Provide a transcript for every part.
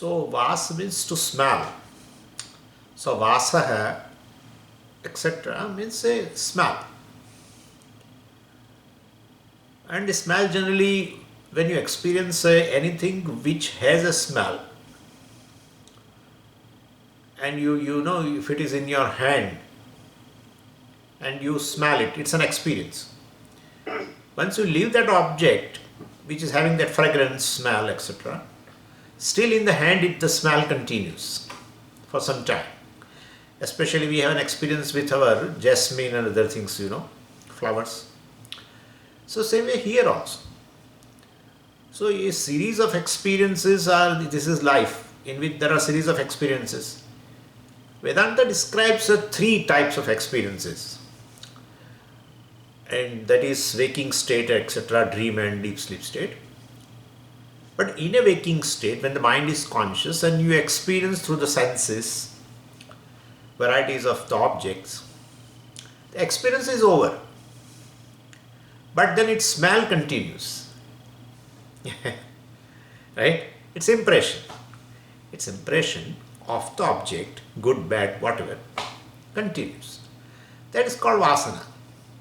So vas means to smell. So vasaha, etc. means a smell. And the smell generally, when you experience anything which has a smell, and you know if it is in your hand and you smell it, it's an experience. Once you leave that object which is having that fragrance, smell, etc., still in the hand the smell continues for some time. Especially we have an experience with our jasmine and other things, flowers. So same way here also. So a series of experiences this is life in which there are series of experiences. Vedanta describes 3 types of experiences, and that is waking state, etc., dream and deep sleep state. But in a waking state, when the mind is conscious and you experience through the senses varieties of the objects, the experience is over. But then its smell continues. Right? It's impression. Its impression of the object, good, bad, whatever, continues. That is called vasana.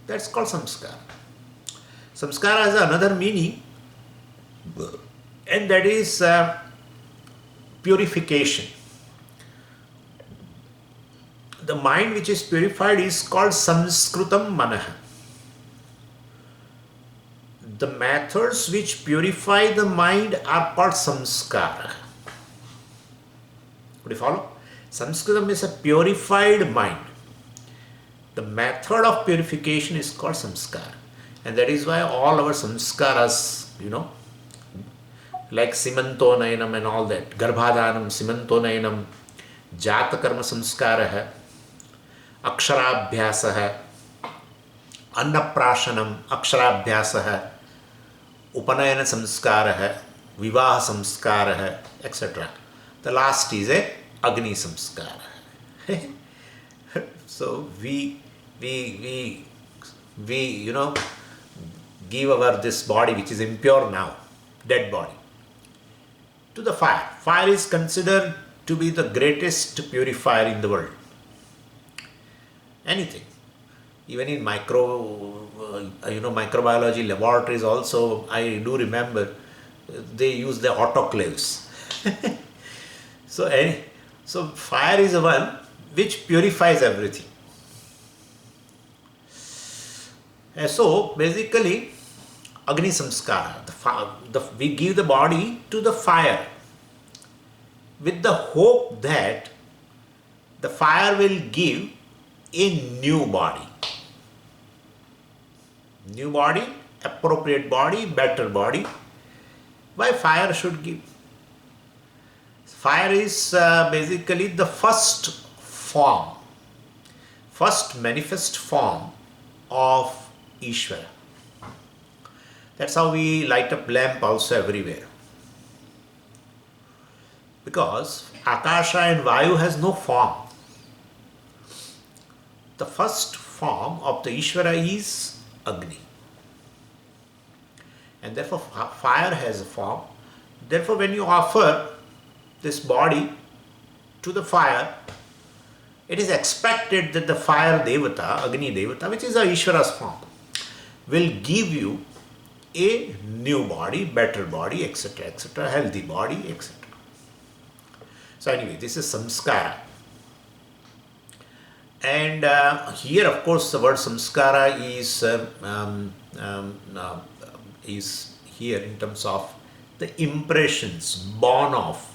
That's called samskara. Samskara has another meaning, and that is purification. The mind which is purified is called samskrutam manaha. The methods which purify the mind are called samskara. Could you follow? Samskritam is a purified mind. The method of purification is called samskara. And that is why all our samskaras, like simanto nayanam and all that, garbhadanam, simanto nayanam, jatakarma samskaraha, aksharabhyasaha, annaprashanam, aksharabhyasaha, upanayana samskaraha, vivaha samskaraha, etc. The last is a agni samskara. So we give our this body which is impure now, dead body, to the fire. Fire is considered to be the greatest purifier in the world. Anything. Even in microbiology laboratories also, I do remember they use the autoclaves. So fire is the one which purifies everything. So basically, agni samskara, we give the body to the fire with the hope that the fire will give a new body. New body, appropriate body, better body. Why fire should give? Fire is basically the first manifest form of Ishvara. That's how we light up lamp also everywhere. Because Akasha and Vayu has no form. The first form of the Ishvara is Agni. And therefore fire has a form. Therefore when you offer this body to the fire, it is expected that the fire devata, Agni devata, which is a Ishvara's form, will give you a new body, better body, etc., etc., healthy body, etc. So anyway, this is samskara. And here, of course, the word samskara is here in terms of the impressions born of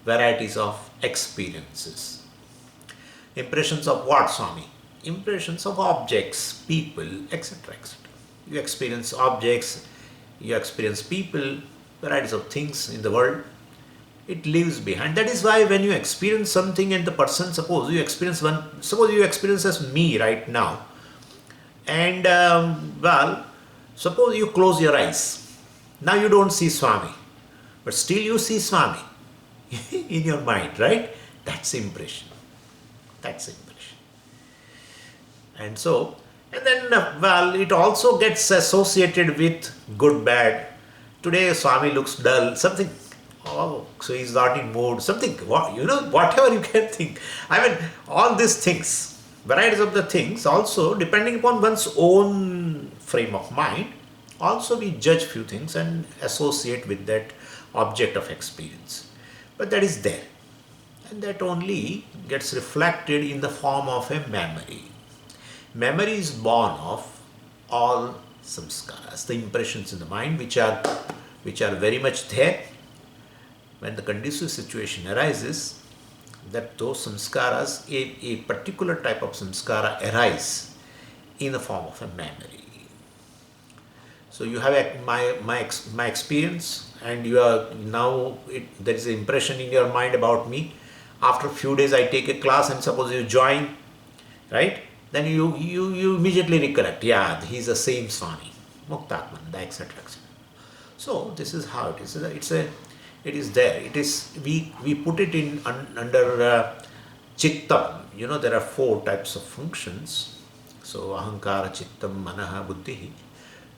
varieties of experiences. Impressions of what, Swami? Impressions of objects, people, etc., etc. You experience objects, you experience people, varieties of things in the world. It leaves behind. That is why when you experience something and the person, suppose you experience as me right now, and suppose you close your eyes. Now you don't see Swami, but still you see Swami in your mind, right? That's impression. That's impression. And then it also gets associated with good, bad. Today Swami looks dull, something. Oh, so he's not in mood. Something, whatever you can think. I mean, all these things, varieties of the things, also depending upon one's own frame of mind, also we judge few things and associate with that object of experience. But that is there. And that only gets reflected in the form of a memory. Memory is born of all samskaras, the impressions in the mind which are very much there. When the conducive situation arises, that those samskaras, a particular type of samskara arise in the form of a memory. So you have my experience, and you are now there is an impression in your mind about me. After a few days, I take a class, and suppose you join, right? Then you immediately recollect. Yeah, he's the same Swami, Muktatmananda, etc., etc. So this is how it is. It is there. It is we put it in under chittam. There are 4 types of functions. So ahankara, chittam, manaha, buddhi.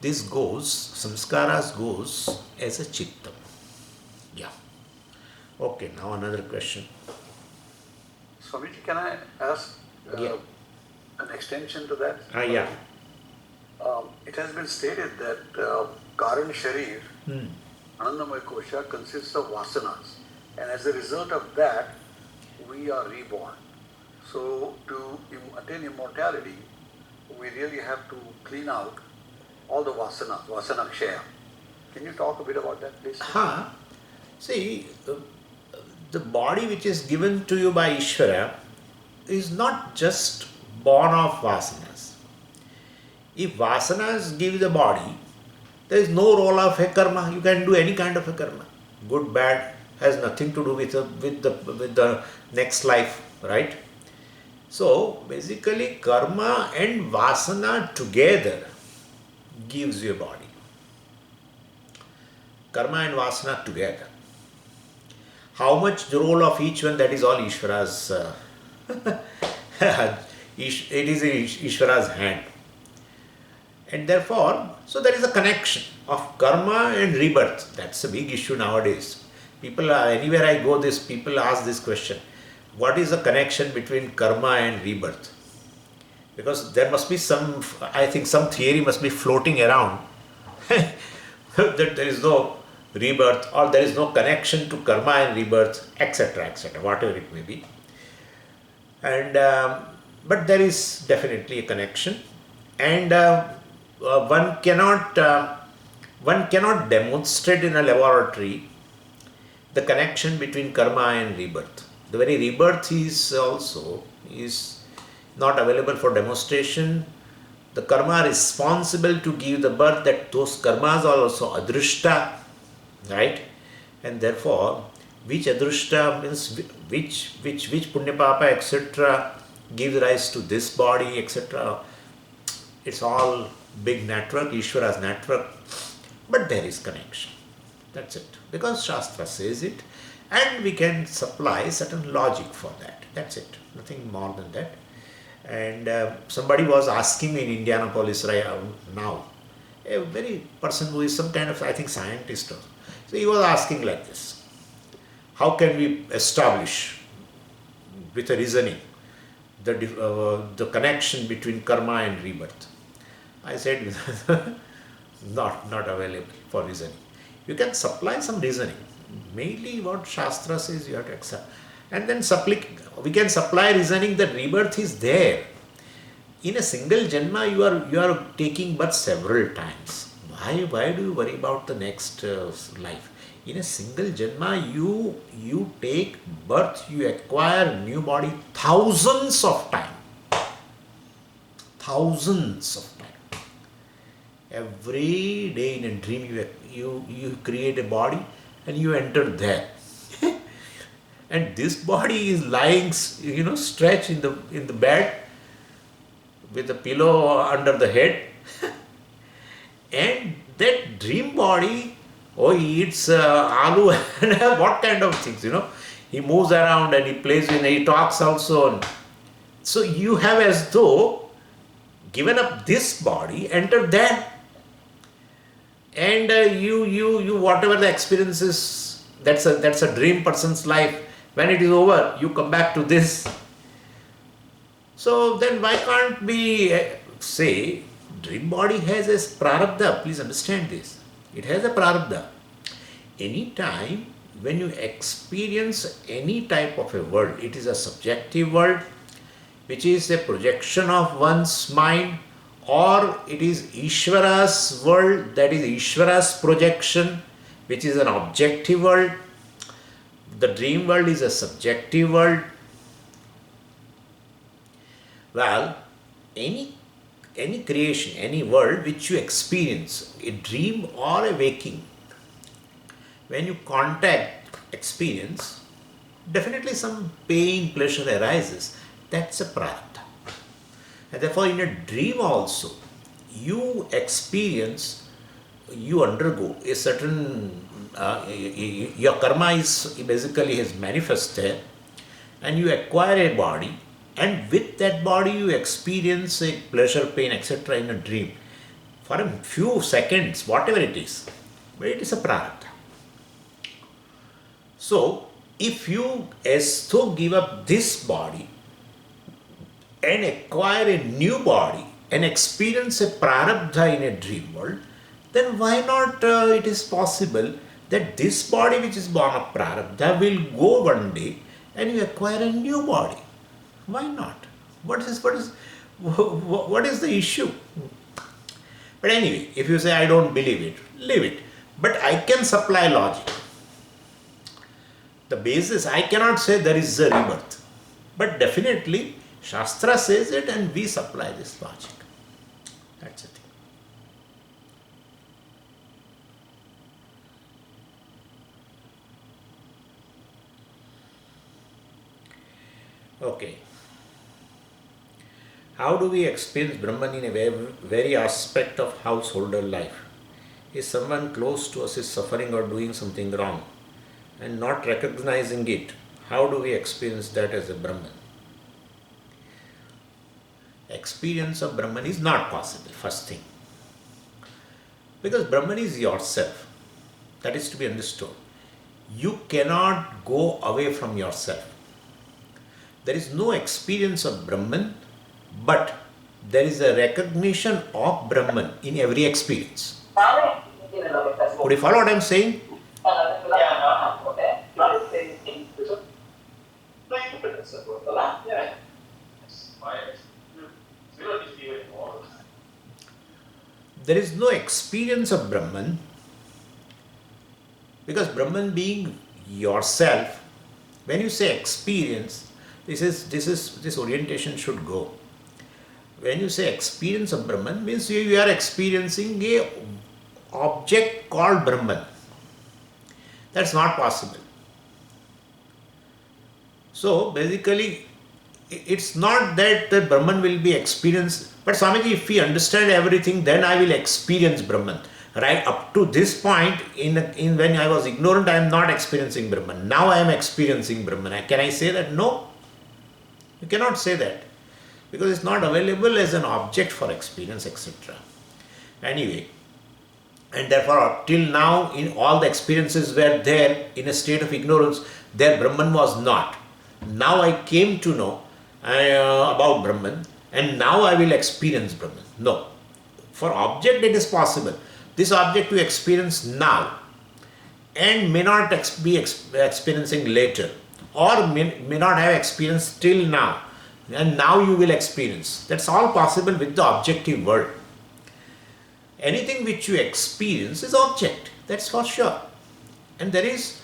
This samskaras goes as a chittam. Yeah. Okay, now another question. Swamiji, can I ask an extension to that? Yeah. It has been stated that Karan Sharir, Anandamaya Kosha, consists of vasanas, and as a result of that, we are reborn. So to attain immortality, we really have to clean out all the vasanas, vasanakshaya. Can you talk a bit about that, please? See, the body which is given to you by Ishvara is not just born of vasanas. If vasanas give the body, there is no role of a karma. You can do any kind of a karma. Good, bad, has nothing to do with the next life, right? So basically karma and vasana together gives you a body. Karma and vasana together. How much the role of each one, that is all Ishvara's, it is in Ishvara's hand. And therefore, so there is a connection of karma and rebirth. That's a big issue nowadays. Anywhere I go, people ask this question. What is the connection between karma and rebirth? Because there must be some theory must be floating around that there is no rebirth, or there is no connection to karma and rebirth, etc., etc., whatever it may be. And but there is definitely a connection, and one cannot demonstrate in a laboratory the connection between karma and rebirth. The very rebirth is not available for demonstration. The karma responsible to give the birth, that those karmas are also adrishta, right? And therefore, which adrishta means which punya papa, etc., gives rise to this body, etc. It's all big network, Ishvara's network, but there is connection. That's it. Because Shastra says it, and we can supply certain logic for that. That's it. Nothing more than that. And somebody was asking me in Indianapolis now, a very person who is some kind of, I think, scientist. So he was asking like this: how can we establish with a reasoning the connection between karma and rebirth? I said, not available for reasoning. You can supply some reasoning. Mainly what Shastra says you have to accept. And then we can supply reasoning that rebirth is there. In a single janma, you are taking birth several times. Why do you worry about the next life? In a single janma, you take birth, you acquire new body thousands of times. Thousands of times. Every day in a dream, you create a body and you enter there. And this body is lying, stretched in the bed with a pillow under the head. And that dream body, he eats aloo and what kind of things, He moves around and he plays with, he talks also. So you have as though given up this body, entered there. And you whatever the experiences That's a dream person's life. When it is over, you come back to this. So then why can't we say dream body has a prarabdha? Please understand this. It has a prarabdha. Any time when you experience any type of a world, it is a subjective world, which is a projection of one's mind, or it is Ishvara's world, that is Ishvara's projection, which is an objective world. The dream world is a subjective world. Well, any creation, any world which you experience, a dream or a waking, when you contact experience, definitely some pain, pleasure arises. That's a prarabdha. And therefore, in a dream also, you experience, you undergo a certain, your karma is basically is manifested, and you acquire a body, and with that body you experience a pleasure, pain, etc. in a dream for a few seconds, whatever it is, but it is a prarabdha. So, if you as though give up this body and acquire a new body and experience a prarabdha in a dream world, then why not it is possible that this body which is born of prarabdha will go one day and you acquire a new body? Why not? What is the issue? But anyway, if you say I don't believe it, leave it. But I can supply logic. The basis, I cannot say there is a rebirth. But definitely, Shastra says it and we supply this logic. That's it. Okay. How do we experience Brahman in a very aspect of householder life? If someone close to us is suffering or doing something wrong and not recognizing it, how do we experience that as a Brahman? Experience of Brahman is not possible, first thing. Because Brahman is yourself. That is to be understood. You cannot go away from yourself. There is no experience of Brahman, but there is a recognition of Brahman in every experience. Could you follow what I am saying? There is no experience of Brahman, because Brahman being yourself, when you say experience, this orientation should go. When you say experience of Brahman, means you are experiencing a object called Brahman. That's not possible. So basically, it's not that the Brahman will be experienced, but Swamiji, if we understand everything, then I will experience Brahman. Right up to this point, in when I was ignorant, I am not experiencing Brahman. Now I am experiencing Brahman. Can I say that? No. You cannot say that, because it's not available as an object for experience, etc. Anyway, and therefore up till now, in all the experiences were there in a state of ignorance, there Brahman was not. Now I came to know about Brahman, and now I will experience Brahman. No. For object it is possible. This object you experience now and may not be experiencing later, or may not have experienced till now, and now you will experience. That's all possible with the objective world. Anything which you experience is object, that's for sure. And there is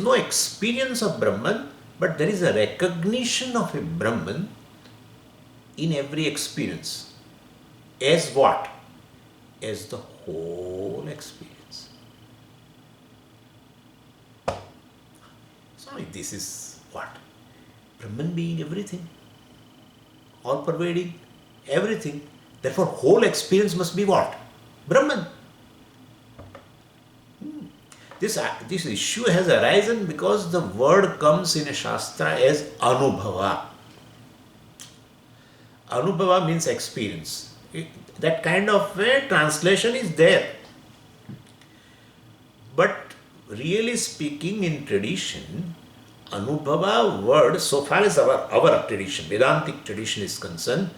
no experience of Brahman, but there is a recognition of a Brahman in every experience. As what? As the whole experience. So this is what? Brahman being everything, all pervading, everything. Therefore, whole experience must be what? Brahman. This issue has arisen because the word comes in a Shastra as Anubhava. Anubhava means experience. That kind of a translation is there. But really speaking, in tradition, Anubhava word, so far as our tradition, Vedantic tradition is concerned,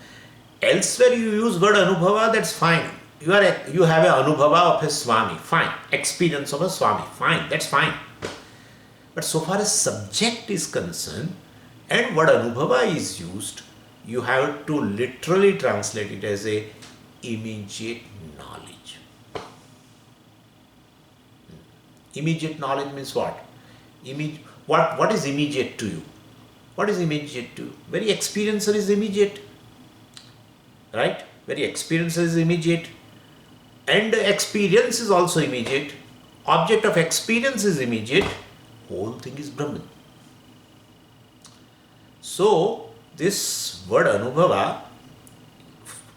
elsewhere you use word Anubhava, that's fine. You have an Anubhava of a Swami, fine. Experience of a Swami, fine, that's fine. But so far as subject is concerned, and word Anubhava is used, you have to literally translate it as a immediate knowledge. Immediate knowledge means what? What is immediate to you? What is immediate to you? Very experiencer is immediate. Right? Very experiencer is immediate. And experience is also immediate. Object of experience is immediate. Whole thing is Brahman. So, this word Anubhava,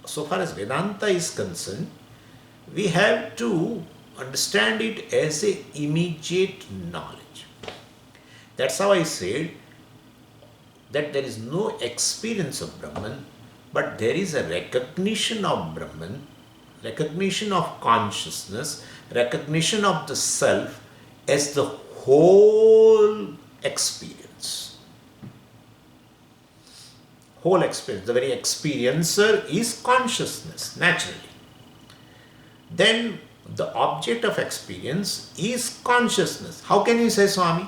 so far as Vedanta is concerned, we have to understand it as a immediate knowledge. That's how I said that there is no experience of Brahman, but there is a recognition of Brahman, recognition of consciousness, recognition of the self as the whole experience. Whole experience. The very experiencer is consciousness, naturally. Then the object of experience is consciousness. How can you say, Swami?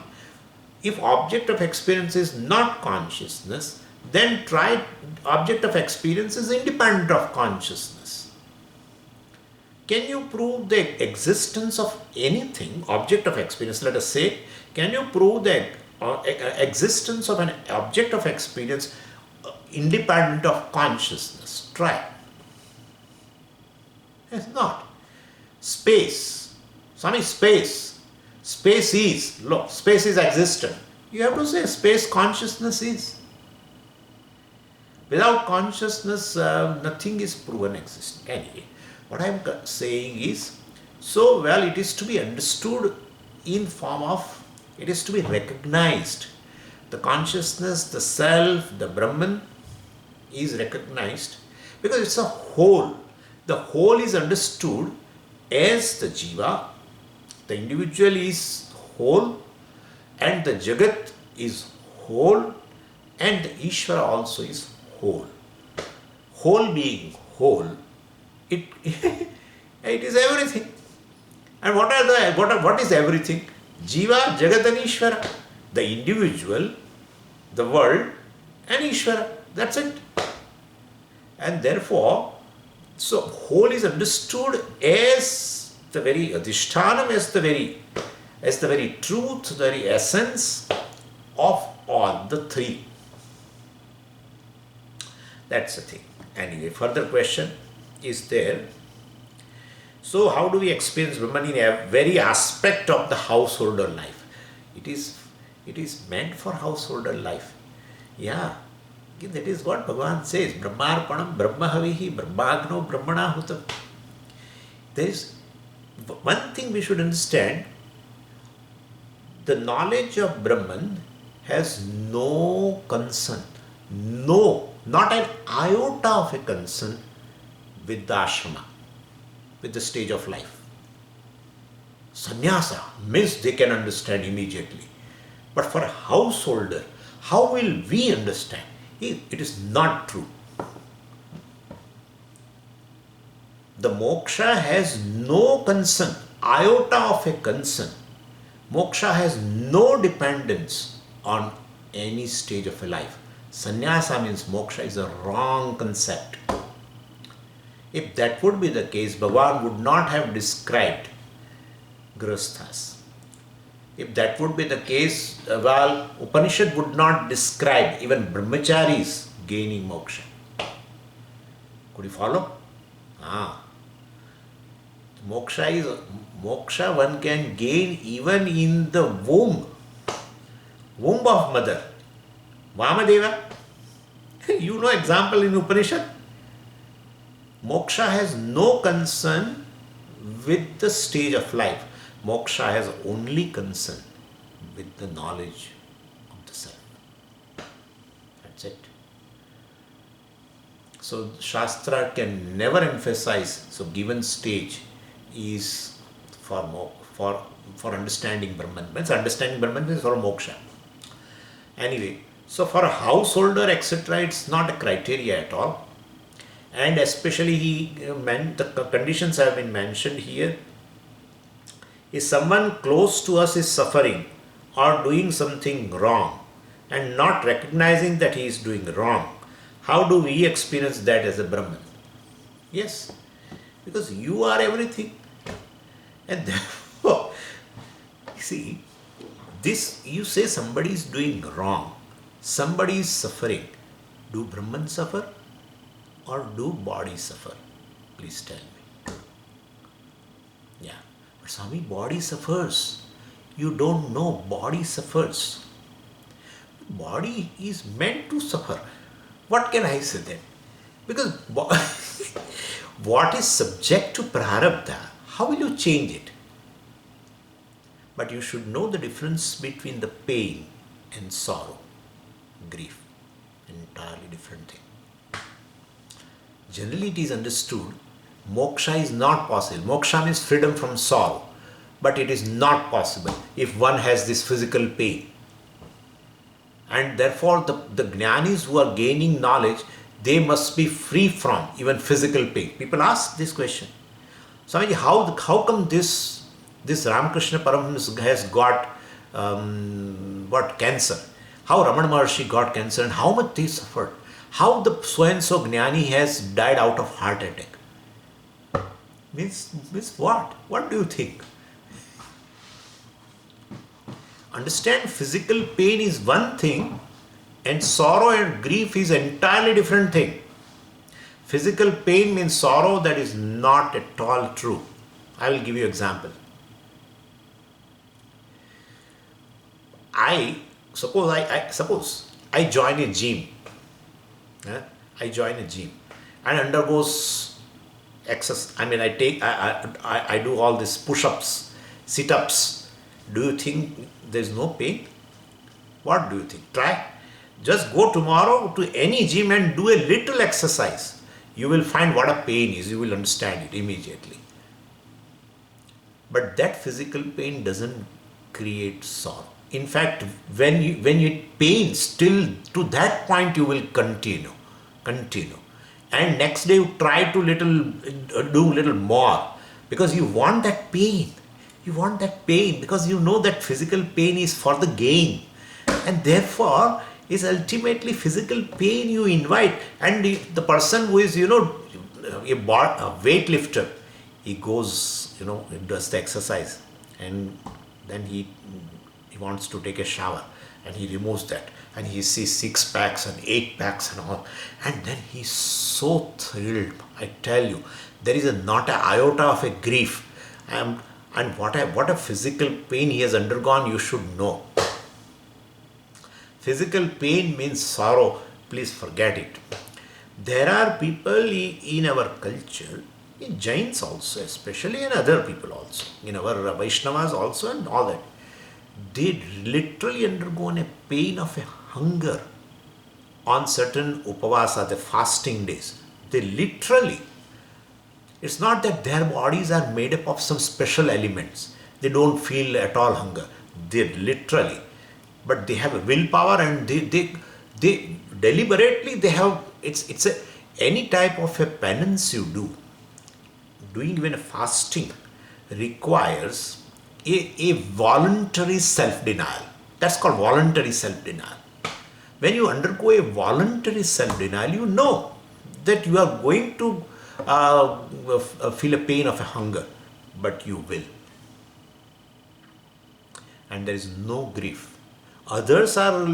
If object of experience is not consciousness, then try object of experience is independent of consciousness. Can you prove the existence of anything, object of experience, let us say, can you prove the existence of an object of experience independent of consciousness? Try. It's not. Space. Swami, space. Space is. Look, space is existent. You have to say space consciousness is. Without consciousness, nothing is proven existing. Anyway, what I am saying is, so well, it is to be understood in form of, it is to be recognized. The consciousness, the self, the Brahman is recognized because it's a whole. The whole is understood as the Jiva, the individual is whole, and the Jagat is whole, and the Ishvara also is whole. Whole being whole, it it is everything. And what is everything? Jiva, Jagat and Ishvara. The individual, the world, and Ishvara. That's it. And therefore, so whole is understood as the very adhishthanam, as the very truth, the very essence of all the three. That's the thing. Anyway, further question is there. So how do we experience Brahman in a very aspect of the householder life? It is meant for householder life. Yeah. That is what Bhagavan says. Brahmarpanam Brahmahavihi Brahmagno Brahmanahutam. There is one thing we should understand. The knowledge of Brahman has no concern. No, not an iota of a concern with the ashrama, with the stage of life. Sannyasa means they can understand immediately. But for a householder, how will we understand? It is not true. The moksha has no concern, iota of a concern. Moksha has no dependence on any stage of a life. Sannyasa means moksha is a wrong concept. If that would be the case, Bhagavan would not have described grihasthas. If that would be the case, well, Upanishad would not describe even brahmacharis gaining moksha. Could you follow? Moksha one can gain even in the womb of mother. Vamadeva, you know example in Upanishad. Moksha has no concern with the stage of life. Moksha has only concern with the knowledge of the self. That's it. So Shastra can never emphasize, so given stage is for for understanding Brahman. Means understanding Brahman is for moksha. Anyway, so for a householder, etc., it's not a criteria at all. And especially the conditions have been mentioned here. If someone close to us is suffering or doing something wrong and not recognizing that he is doing wrong, how do we experience that as a Brahman? Yes, because you are everything. And therefore, see, this you say somebody is doing wrong, somebody is suffering. Do Brahman suffer or do body suffer? Please tell me. Yeah. But Swami, body suffers. You don't know, body suffers. Body is meant to suffer. What can I say then? Because what is subject to prarabdha, how will you change it? But you should know the difference between the pain and sorrow, grief. Entirely different thing. Generally it is understood moksha is not possible. Moksha means freedom from sorrow. But it is not possible if one has this physical pain. And therefore the jnanis who are gaining knowledge, they must be free from even physical pain. People ask this question. Swamiji, how come this Ramakrishna Paramahamsa has got cancer? How Ramana Maharshi got cancer and how much they suffered? How the so-and-so jnani has died out of heart attack? Means what? What do you think? Understand, physical pain is one thing and sorrow and grief is entirely different thing. Physical pain means sorrow, that is not at all true. I will give you example. Suppose I join a gym. I join a gym and undergoes exercise. I do all these push-ups, sit-ups. Do you think there is no pain? What do you think? Try. Just go tomorrow to any gym and do a little exercise. You will find what a pain is. You will understand it immediately. But that physical pain doesn't create sorrow. In fact, when you pains, till to that point you will continue. And next day you try to do little more because you want that pain. You want that pain because you know that physical pain is for the gain. And therefore, is ultimately physical pain you invite. And the person who is, a weightlifter, he goes, he does the exercise and then he wants to take a shower and he removes that and he sees 6 packs and 8 packs and all. And then he's so thrilled. I tell you, there is not an iota of a grief. And what a physical pain he has undergone, you should know. Physical pain means sorrow. Please forget it. There are people in our culture, in Jains also, especially, and other people also, in our Vaishnavas also and all that. They literally undergone a pain of a hunger on certain upavasa, the fasting days. They literally, it's not that their bodies are made up of some special elements. They don't feel at all hunger. They literally, but they have a willpower and they deliberately they have, it's any type of a penance you do. Doing even a fasting requires a voluntary self-denial. That's called voluntary self-denial. When you undergo a voluntary self-denial, you know that you are going to feel a pain of a hunger, but you will. And there is no grief. Others are,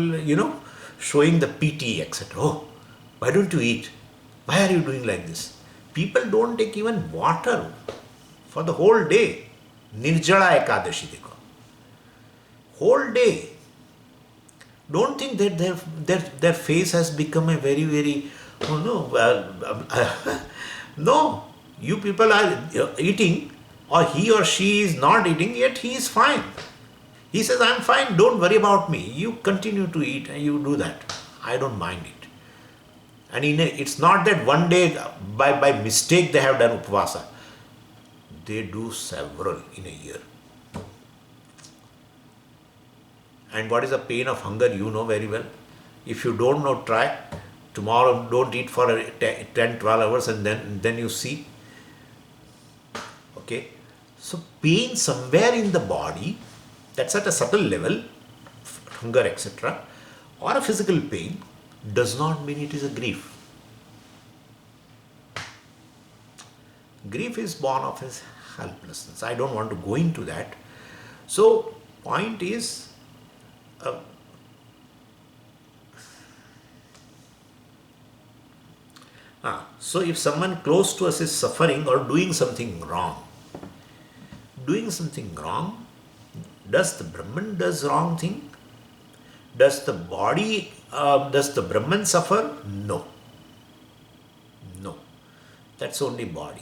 showing the pity, etc. Oh, why don't you eat? Why are you doing like this? People don't take even water for the whole day. Nirjala Ekadashi dekho. Whole day. Don't think that their face has become a very, very, no. You people are eating, or he or she is not eating, yet he is fine. He says, I'm fine, don't worry about me. You continue to eat and you do that. I don't mind it. And it's not that one day by mistake they have done upvasa. They do several in a year. And what is the pain of hunger? You know very well. If you don't know, try. Tomorrow don't eat for 10, 12 hours and then you see. Okay. So pain somewhere in the body, that's at a subtle level, hunger, etc., or a physical pain, does not mean it is a grief. Grief is born of his helplessness. I don't want to go into that. So, point is, so if someone close to us is suffering or doing something wrong, does the Brahman does wrong thing? Does the body, does the Brahman suffer? No. No. That's only body.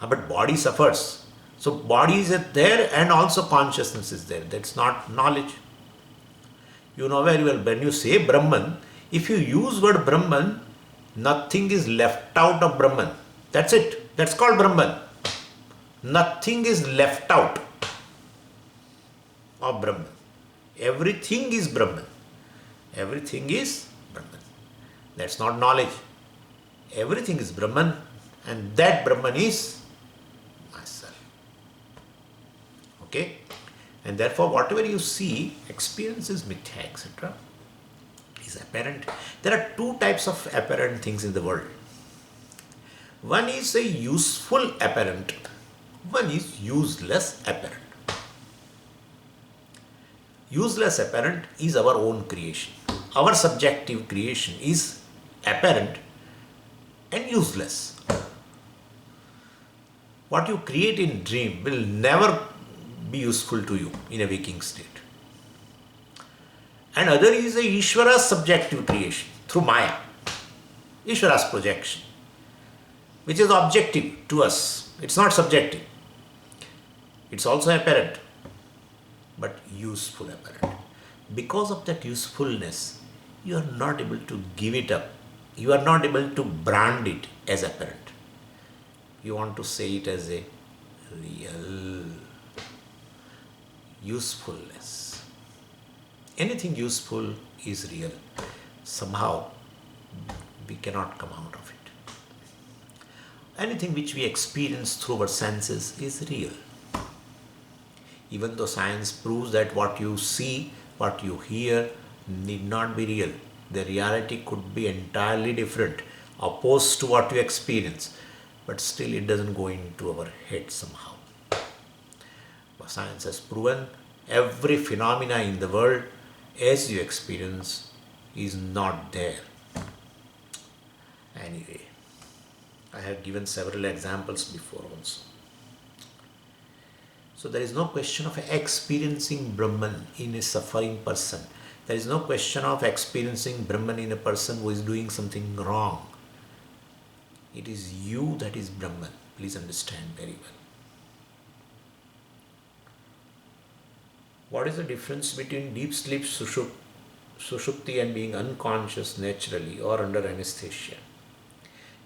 But body suffers. So body is there and also consciousness is there. That's not knowledge. You know very well, when you say Brahman, if you use word Brahman, nothing is left out of Brahman. That's it. That's called Brahman. Nothing is left out of Brahman. Everything is Brahman. Everything is Brahman. That's not knowledge. Everything is Brahman, and that Brahman is myself. Okay? And therefore, whatever you see, experiences, mithya, etc., is apparent. There are two types of apparent things in the world. One is a useful apparent, one is useless apparent. Useless apparent is our own creation. Our subjective creation is apparent and useless. What you create in dream will never be useful to you in a waking state. And other is a Ishvara's subjective creation through Maya, Ishvara's projection, which is objective to us. It's not subjective. It's also apparent, but useful apparent. Because of that usefulness, you are not able to give it up. You are not able to brand it as apparent. You want to say it as a real usefulness. Anything useful is real. Somehow we cannot come out of it. Anything which we experience through our senses is real. Even though science proves that what you see, what you hear need not be real. The reality could be entirely different, opposed to what you experience. But still it doesn't go into our head somehow. But science has proven every phenomena in the world as you experience is not there. Anyway, I have given several examples before also. So there is no question of experiencing Brahman in a suffering person. There is no question of experiencing Brahman in a person who is doing something wrong. It is you that is Brahman. Please understand very well. What is the difference between deep sleep, sushupti, and being unconscious naturally or under anesthesia?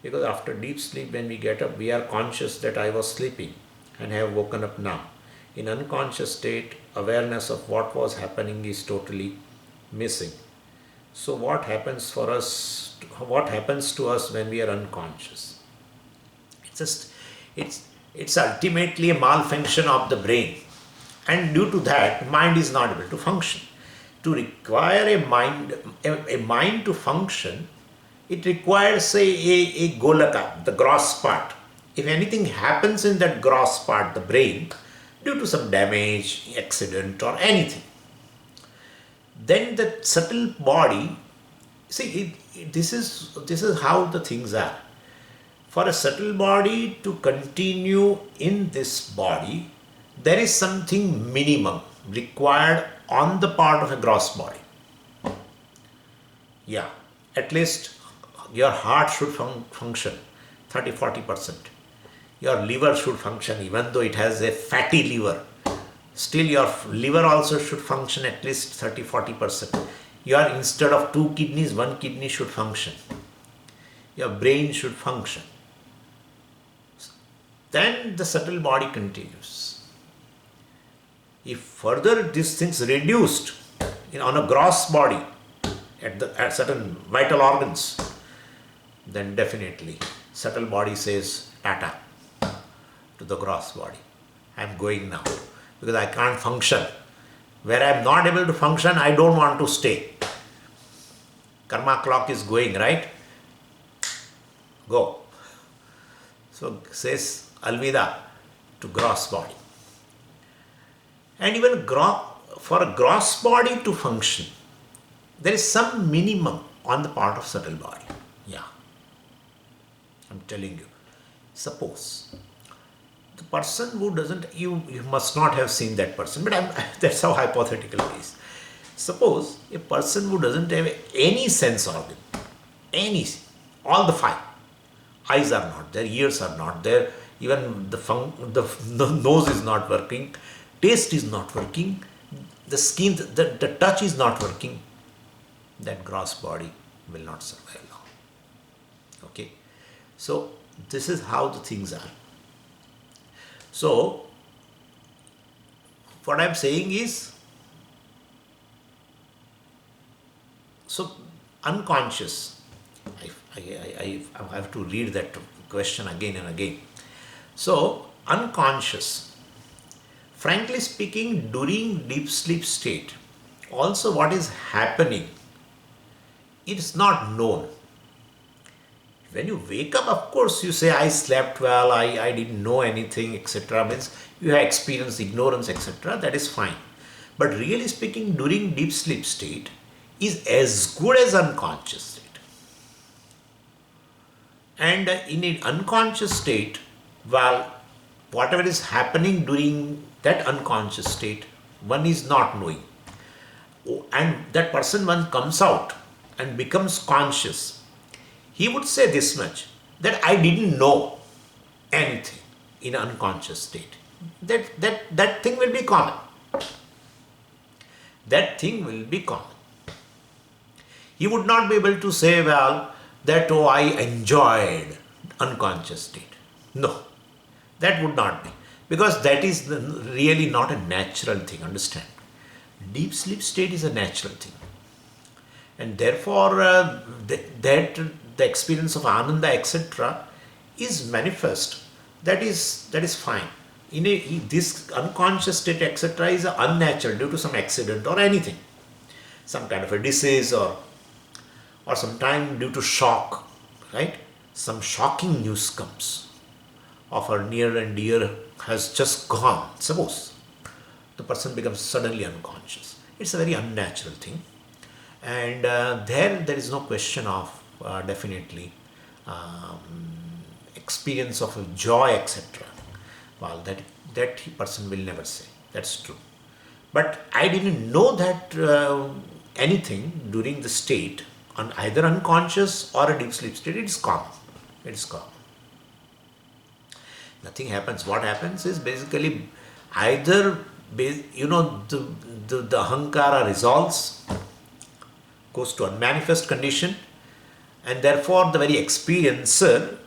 Because after deep sleep, when we get up, we are conscious that I was sleeping and have woken up now. In unconscious state, awareness of what was happening is totally missing. So what happens for us? What happens to us when we are unconscious? It's ultimately a malfunction of the brain, and due to that, mind is not able to function. To require a mind to function, it requires a golaka, the gross part. If anything happens in that gross part, the brain, due to some damage, accident or anything, then the subtle body, this is how the things are. For a subtle body to continue in this body, there is something minimum required on the part of a gross body. Yeah, at least your heart should function 30-40%. Your liver should function, even though it has a fatty liver. Still your liver also should function at least 30-40%. Instead of 2 kidneys, 1 kidney should function. Your brain should function. Then the subtle body continues. If further these things reduced, on a gross body, at certain vital organs, then definitely subtle body says tata to the gross body. I am going now because I can't function. Where I am not able to function, I don't want to stay. Karma clock is going, right? Go. So says Alvida to gross body. And even for a gross body to function, there is some minimum on the part of subtle body. Yeah. I'm telling you. Suppose the person who doesn't, you must not have seen that person, but that's how hypothetical it is. Suppose a person who doesn't have any sense organ, all the five, eyes are not there, ears are not there, even the nose is not working, taste is not working, the skin, the touch is not working, that gross body will not survive long. Okay, so this is how the things are. So what I am saying is, so unconscious, I have to read that question again and again. So unconscious, frankly speaking, during deep sleep state, also what is happening, it is not known. When you wake up, of course, you say, I slept well, I didn't know anything, etc. Means you have experienced ignorance, etc. That is fine. But really speaking, during deep sleep state is as good as unconscious state. And in an unconscious state, well, whatever is happening during that unconscious state, one is not knowing. And that person, one comes out and becomes conscious, he would say this much, that I didn't know anything in unconscious state. That thing will be common. That thing will be common. He would not be able to say, well, that, oh, I enjoyed unconscious state. No, that would not be. Because that is really not a natural thing, understand. Deep sleep state is a natural thing. And therefore, the experience of ananda, etc., is manifest. That is fine. This unconscious state, etc., is unnatural due to some accident or anything, some kind of a disease or sometime due to shock, right? Some shocking news comes of our near and dear has just gone. Suppose the person becomes suddenly unconscious. It's a very unnatural thing. And there is no question of definitely experience of joy, etc. Well, that person will never say. That's true. But I didn't know that anything during the state, on either unconscious or a deep sleep state. It is common. It is common. Nothing happens. What happens is basically either the ahankara resolves, goes to unmanifest condition, and therefore the very experiencer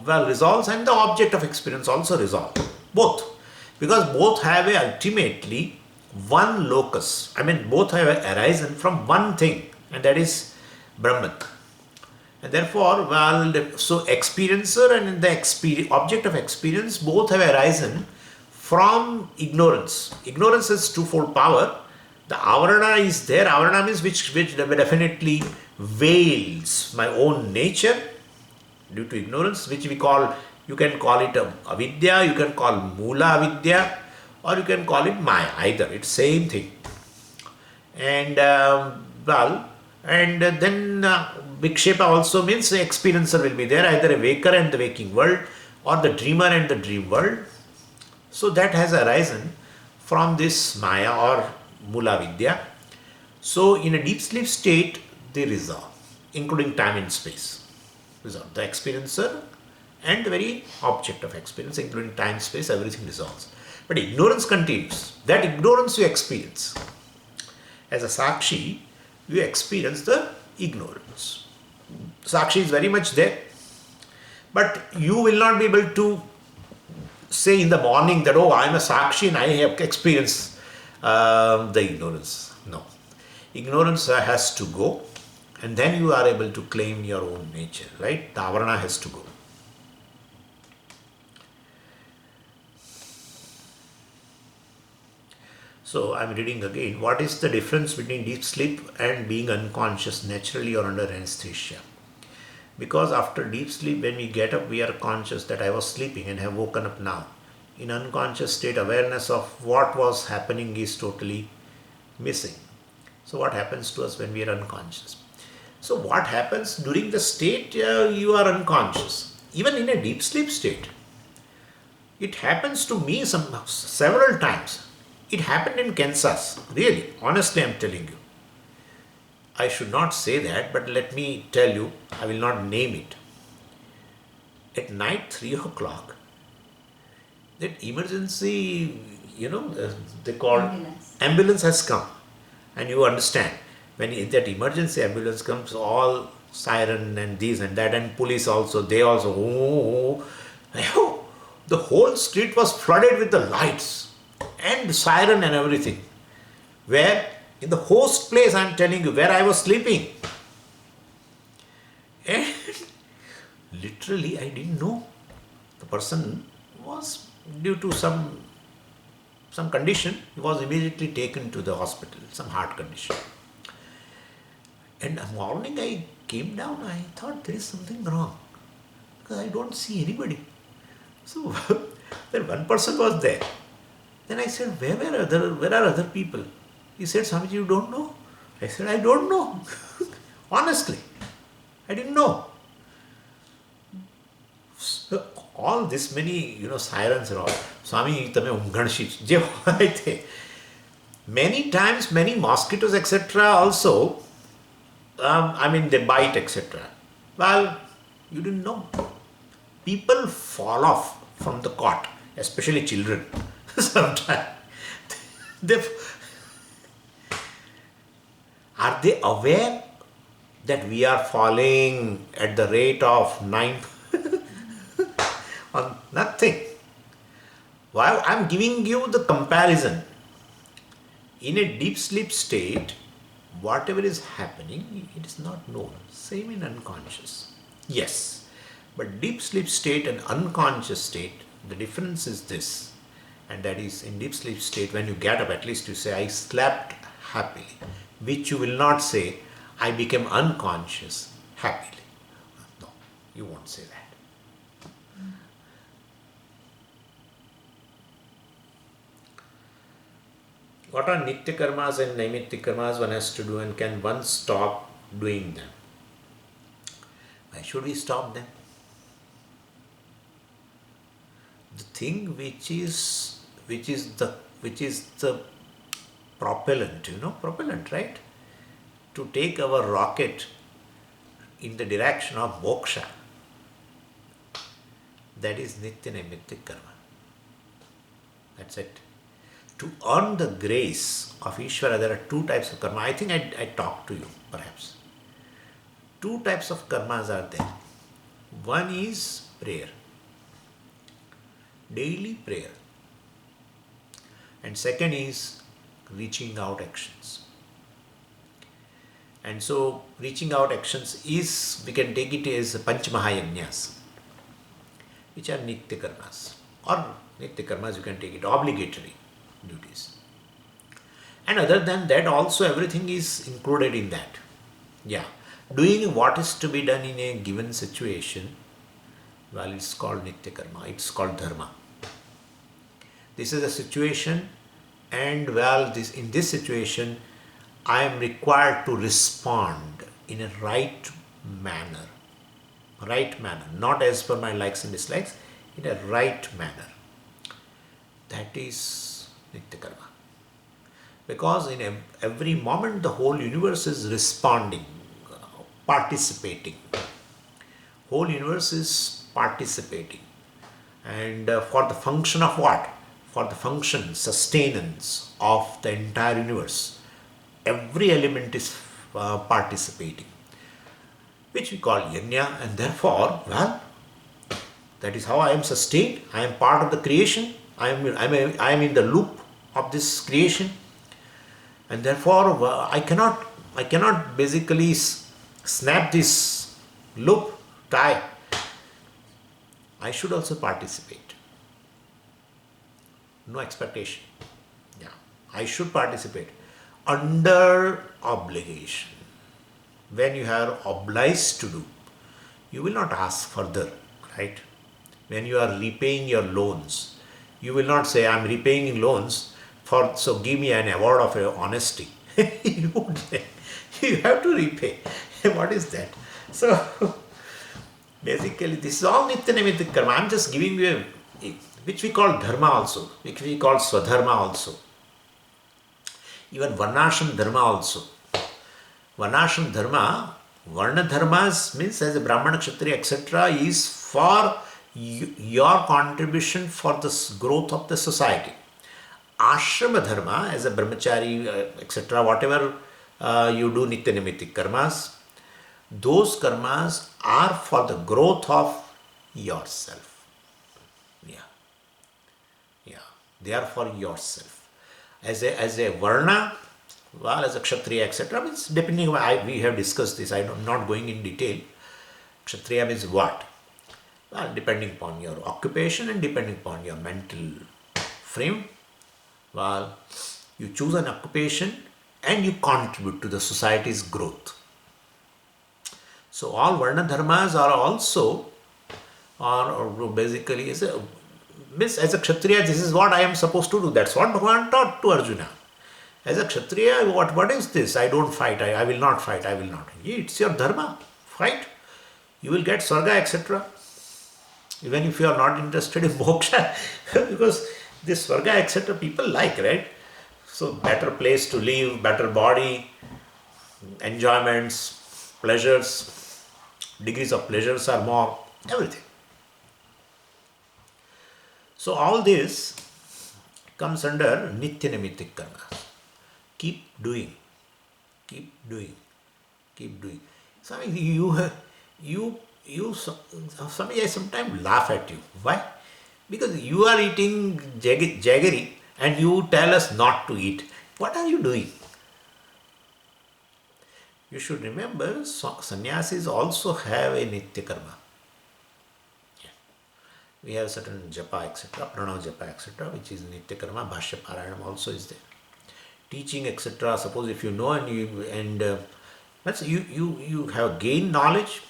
resolves, and the object of experience also resolves. Both. Because both have ultimately one locus. I mean, both have arisen from one thing, and that is Brahman. And therefore, so experiencer and the object of experience both have arisen from ignorance. Ignorance is twofold power. The avarana is there. Avarana means which definitely veils my own nature due to ignorance, which you can call it avidya, you can call mula avidya, or you can call it maya. Either, it's same thing. And and then vikshepa also means the experiencer will be there, either a waker and the waking world, or the dreamer and the dream world. So that has arisen from this maya or mula vidya. So in a deep sleep state, they resolve, including time and space. Resolve. The experiencer and the very object of experience, including time, space, everything resolves. But ignorance continues. That ignorance you experience. As a sakshi, you experience the ignorance. Sakshi is very much there. But you will not be able to say in the morning that, oh, I am a sakshi and I have experienced the ignorance. No. Ignorance has to go, and then you are able to claim your own nature, right? The avarana has to go. So I'm reading again. What is the difference between deep sleep and being unconscious naturally or under anesthesia? Because after deep sleep, when we get up, we are conscious that I was sleeping and have woken up now. In unconscious state, awareness of what was happening is totally missing. So what happens to us when we are unconscious? So what happens during the state you are unconscious? Even in a deep sleep state, it happens to me several times. It happened in Kansas. Really, honestly, I'm telling you. I should not say that, but let me tell you, I will not name it. At night, 3 o'clock, that emergency, they call ambulance has come. And you understand, when that emergency ambulance comes, all siren and this and that, and police also, they also, the whole street was flooded with the lights and siren and everything. Where in the host place, I am telling you, where I was sleeping. And literally, I didn't know. The person was, due to some condition, he was immediately taken to the hospital, some heart condition. And in the morning I came down, I thought there is something wrong, because I don't see anybody. So then one person was there. Then I said, where are other people? He said, Swamiji, you don't know? I said, I don't know. Honestly, I didn't know. So, all this many, sirens are all, Swami, tame unghanshi, je hoye the. Many times, many mosquitoes, etc. also, they bite, etc. Well, you didn't know. People fall off from the cot, especially children. Sometimes. Are they aware that we are falling at the rate of 9 on nothing? Why I'm giving you the comparison. In a deep sleep state, whatever is happening, it is not known. Same in unconscious. Yes, but deep sleep state and unconscious state, the difference is this. And that is, in deep sleep state, when you get up, at least you say, I slept happily. Which you will not say, I became unconscious happily. No, you won't say that. What are nitya karmas and naimitya karmas one has to do, and can one stop doing them? Why should we stop them? The thing which is the propellant, right? To take our rocket in the direction of moksha, that is nitya naimitya karma. That's it. To earn the grace of Ishvara, there are two types of karma. I think I talked to you, perhaps. Two types of karmas are there. One is prayer, daily prayer. And second is reaching out actions. And so reaching out actions is, we can take it as Panch Mahayajnas, which are nitya karmas. Or nitya karmas, you can take it obligatory duties. And other than that, also everything is included in that. Yeah. Doing what is to be done in a given situation, well, it's called nitya karma, it's called dharma. This is a situation, and in this situation, I am required to respond in a right manner, not as per my likes and dislikes, in a right manner. That is nitya karma. Because in every moment, the whole universe is responding, participating. Whole universe is participating. And for the function of what? For the function, sustenance of the entire universe. Every element is participating, which we call yajna, and therefore, that is how I am sustained. I am part of the creation. I am in the loop of this creation. And therefore, I cannot basically snap this loop tie. I should also participate. No expectation. Yeah, I should participate under obligation. When you are obliged to do, you will not ask further, right? When you are repaying your loans, you will not say, I'm repaying loans so give me an award of honesty. You won't say. You have to repay. What is that? So basically, this is all Nitya Nimitta Karma. I'm just giving you which we call Dharma also, which we call Swadharma also. Even Varnashram Dharma also. Varnashram Dharma, Varna Dharmas means as a Brahmana, Kshatriya, etc. is for your contribution for the growth of the society. Ashrama Dharma as a Brahmachari, etc. whatever you do Nitya Nimitta Karmas, those karmas are for the growth of yourself. Yeah. Yeah. They are for yourself. As a Varna, well, as a Kshatriya, etc. means depending on, we have discussed this, I'm not going in detail. Kshatriya means what? Well, depending upon your occupation and depending upon your mental frame, well, you choose an occupation and you contribute to the society's growth. So all Varna Dharmas are also, or basically, as a Kshatriya, this is what I am supposed to do. That's what Bhagavan taught to Arjuna. As a Kshatriya, what is this? I don't fight, I will not fight, I will not. It's your dharma, fight. You will get Swarga, etc. Even if you are not interested in moksha, because this Swarga, etc. people like, right? So better place to live, better body, enjoyments, pleasures, degrees of pleasures are more, everything. So all this comes under Nitya Nimitta Karma. Keep doing, keep doing, keep doing. Somebody, somebody, I sometimes laugh at you. Why? Because you are eating jaggery and you tell us not to eat. What are you doing? You should remember, sannyasis also have a Nitya Karma. Yeah. We have certain japa, etc., pranav japa, etc., which is Nitya Karma. Bhashya Parayanam also is there. Teaching, etc. Suppose if you know and you have gained knowledge,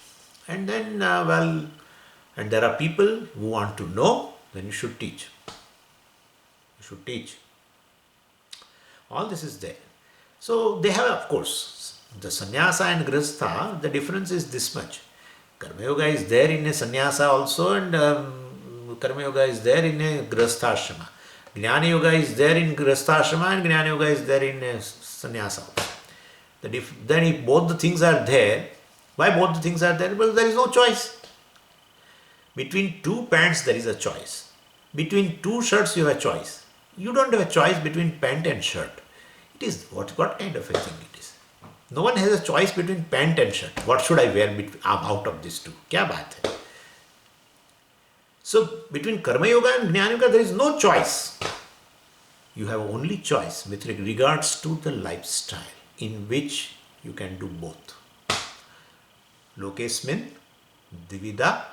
and then and there are people who want to know, then you should teach. You should teach. All this is there. So they have, of course, the sannyasa and grihastha. The difference is this much. Karma yoga is there in a sannyasa also, and karma yoga is there in a grihastha ashrama. Jnana yoga is there in grihastha ashrama and Jnana yoga is there in sannyasa. Then if both the things are there, why both the things are there? Because there is no choice. Between two pants there is a choice. Between two shirts you have a choice. You don't have a choice between pant and shirt. It is what kind of a thing it is? No one has a choice between pant and shirt. What should I wear out of these two? Kya baat hai? So between Karma Yoga and Jnana Yoga there is no choice. You have only choice with regards to the lifestyle in which you can do both. Lokesmin Divida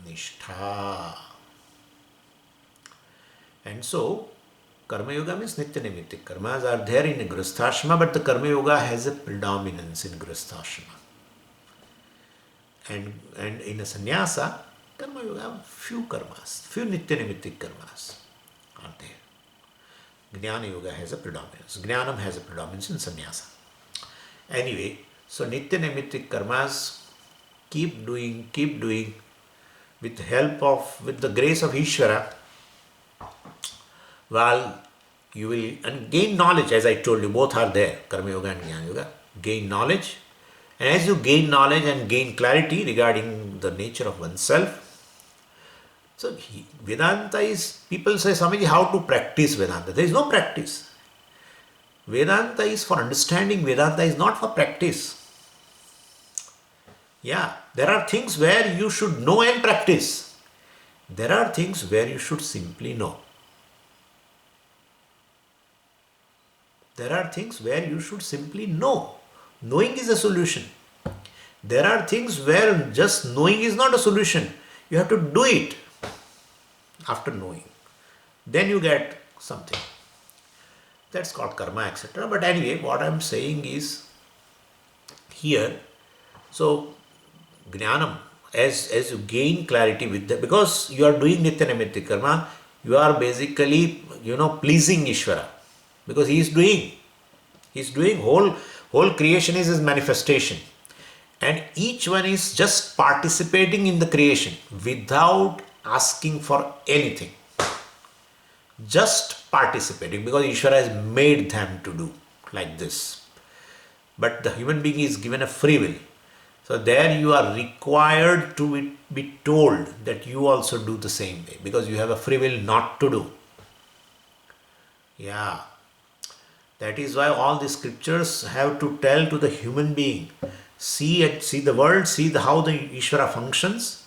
Nishtha. And so Karma Yoga means Nitya Nimitta Karmas are there in a Grihasthashrama, but the Karma Yoga has a predominance in Grihasthashrama. And in a sannyasa, Karma Yoga, few karmas, few Nitya Nimitta Karmas are there. Jnana Yoga has a predominance. Jnanam has a predominance in sannyasa. Anyway, so Nitya Nimitta Karmas, keep doing with the grace of Ishvara. Well, you will and gain knowledge, as I told you, both are there, Karma Yoga and Jnana Yoga. Gain knowledge, and as you gain knowledge and gain clarity regarding the nature of oneself, so Vedanta is, people say, Swamiji, how to practice Vedanta? There is no practice. Vedanta is for understanding, Vedanta is not for practice. Yeah, there are things where you should know and practice. There are things where you should simply know. There are things where you should simply know. Knowing is a solution. There are things where just knowing is not a solution. You have to do it after knowing. Then you get something. That's called karma, etc. But anyway, what I'm saying is here, so jnanam, as you gain clarity with that, because you are doing nitya nimitti karma, you are basically, pleasing Ishvara. Because he is doing whole creation is his manifestation. And each one is just participating in the creation without asking for anything. Just participating because Ishvara has made them to do like this. But the human being is given a free will. So there you are required to be told that you also do the same way because you have a free will not to do. Yeah. That is why all the scriptures have to tell to the human being, see the world, see how the Ishvara functions.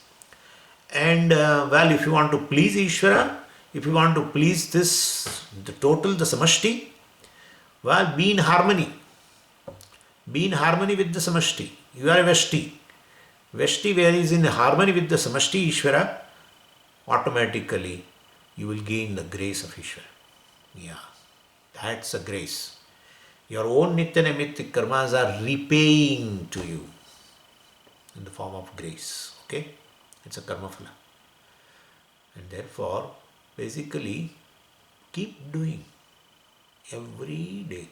And if you want to please Ishvara, if you want to please the Samashti, be in harmony. Be in harmony with the Samashti. You are a Veshti. Veshti, where is in harmony with the Samashti Ishvara, automatically you will gain the grace of Ishvara. Yeah, that's a grace. Your own nitya nimitti karmas are repaying to you in the form of grace. Okay? It's a karma phala. And therefore, basically, keep doing. Every day.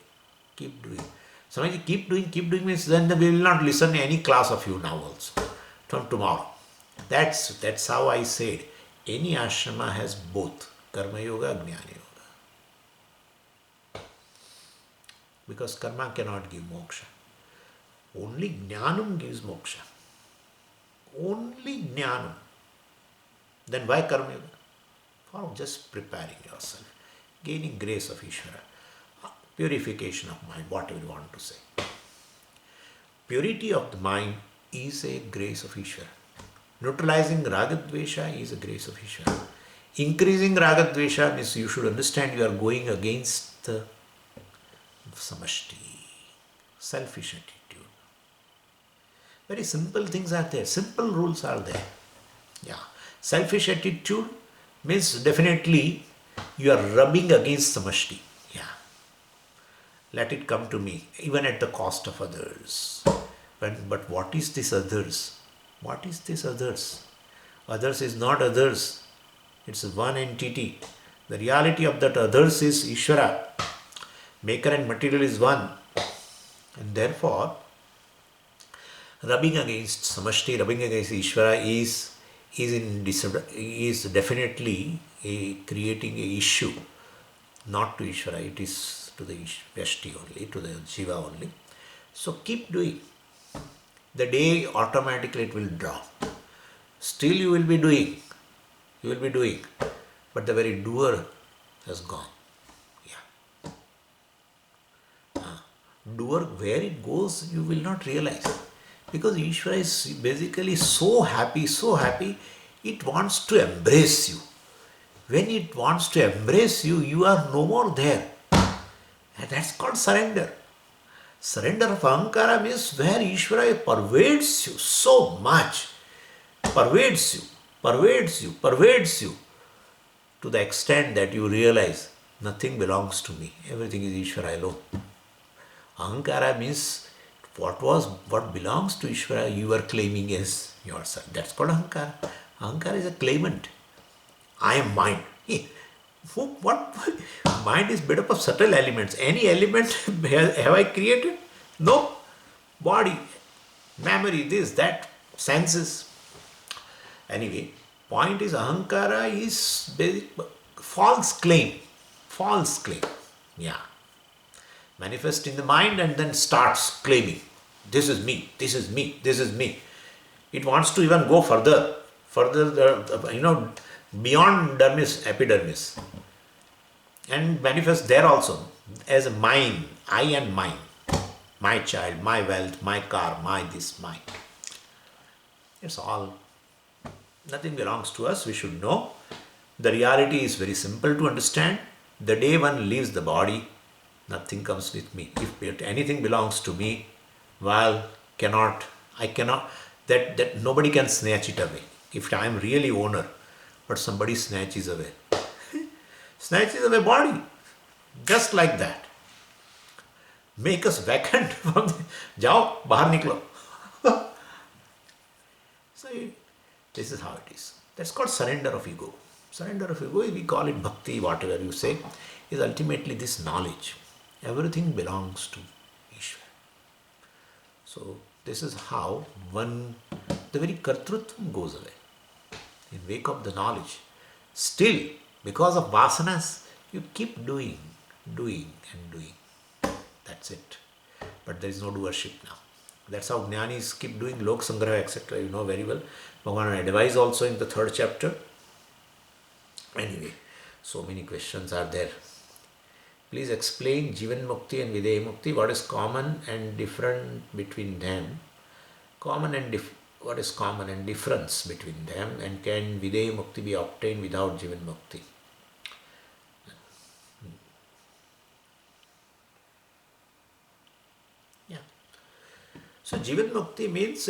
Keep doing. Swamiji, keep doing means then we will not listen to any class of you now also. From tomorrow. That's how I said. Any ashrama has both. Karma yoga, jnana yoga. Because karma cannot give moksha. Only jnanam gives moksha. Only jnanam. Then why karma yoga? For just preparing yourself. Gaining grace of Ishvara. Purification of mind, whatever you want to say. Purity of the mind is a grace of Ishvara. Neutralizing ragadvesha is a grace of Ishvara. Increasing ragadvesha means you should understand you are going against the samashti, selfish attitude. Very simple things are there. Simple rules are there. Yeah. Selfish attitude means definitely you are rubbing against samashti. Yeah. Let it come to me, even at the cost of others. But what is this others? What is this others? Others is not others. It's one entity. The reality of that others is Ishvara. Maker and material is one. And therefore, rubbing against samashti, rubbing against Ishvara is definitely creating a issue. Not to Ishvara, it is to the Vyashti only, to the Jiva only. So keep doing. The day automatically it will drop. Still you will be doing. You will be doing. But the very doer has gone. Doer, where it goes, you will not realize. Because Ishvara is basically so happy, it wants to embrace you. When it wants to embrace you, you are no more there. And that's called surrender. Surrender of Ahankara means where Ishvara pervades you so much. Pervades you. To the extent that you realize nothing belongs to me. Everything is Ishvara alone. Ahankara means what belongs to Ishvara you are claiming as yourself. That's called Ahankara. Ahankara is a claimant. I am mind. What? Mind is made up of subtle elements. Any element have I created? No. Body, memory, this, that, senses. Anyway, point is Ahankara is basic, false claim. Yeah. Manifest in the mind and then starts claiming. This is me. It wants to even go further, beyond dermis, epidermis. And manifest there also as a mine, I and mine. My child, my wealth, my car, my this, mine. It's all, nothing belongs to us, we should know. The reality is very simple to understand. The day one leaves the body, Nothing comes with me. If anything belongs to me, well, I cannot, that nobody can snatch it away. If I am really owner, but somebody snatches away. Snatches away body. Just like that. Make us vacant from the, jao, bahar niklo. So this is how it is. That's called surrender of ego. Surrender of ego, we call it bhakti, whatever you say, is ultimately this knowledge. Everything belongs to Ishvara. So this is how the very kartrutvam goes away. In wake of the knowledge. Still, because of vasanas, you keep doing and doing. That's it. But there is no doership now. That's how jnanis keep doing lok sangraha, etc. You know very well. Bhagavan advised also in the 3rd chapter. Anyway, so many questions are there. Please explain Jivan Mukti and Videha Mukti. What is common and different between them? What is common and difference between them? And can Videha Mukti be obtained without Jivan Mukti? Yeah. So Jivan Mukti means